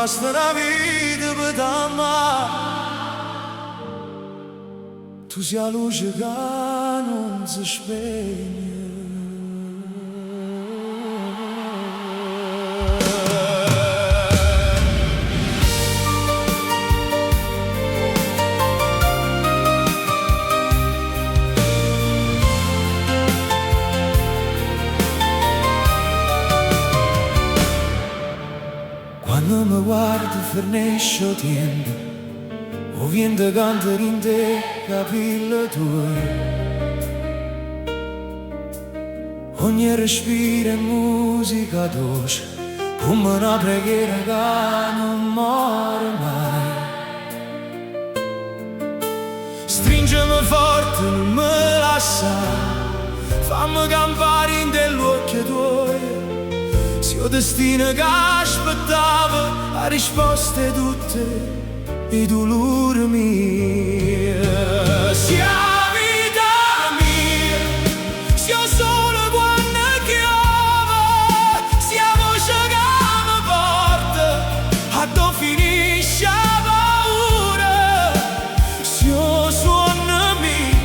basta la vita per t'amare. Tu sei la luce che non si spegne. Quando mi guardo fornisce o tiende, o vento canta in te capille tue. Ogni respiro è musica dolce, come una preghiera che non muore mai. Stringimi forte, non me lasciare, fammi campare in degli occhi tuoi. Io destino che aspettava a risposte tutte i dolori miei. Sia vita mia, sia solo quando chiama, sia voce che mi porta a dove finisce la paura. Sia suona mia,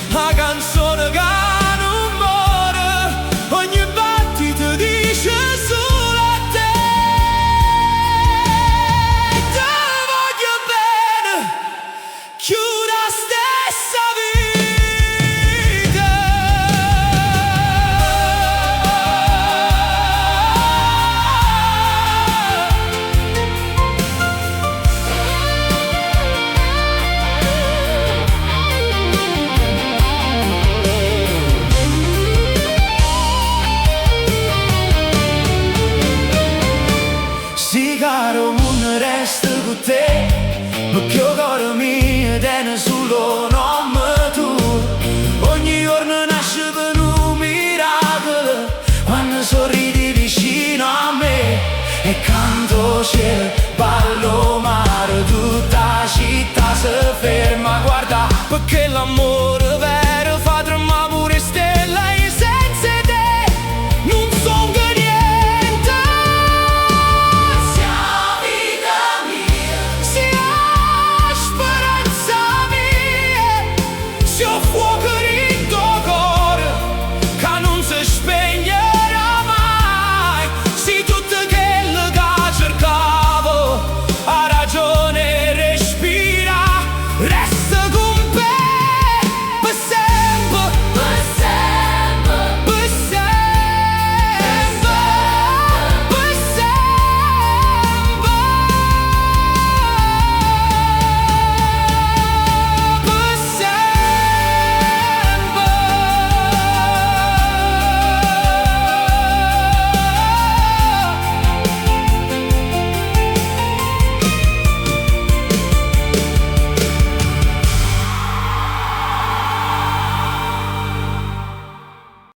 la canzone che caro non resta con te, perché il cuore mio tiene solo nome tu. Ogni giorno nasce per un miracolo, quando sorridi vicino a me. E canto cielo, ballo mare, tutta la città si ferma a guardare, perché l'amore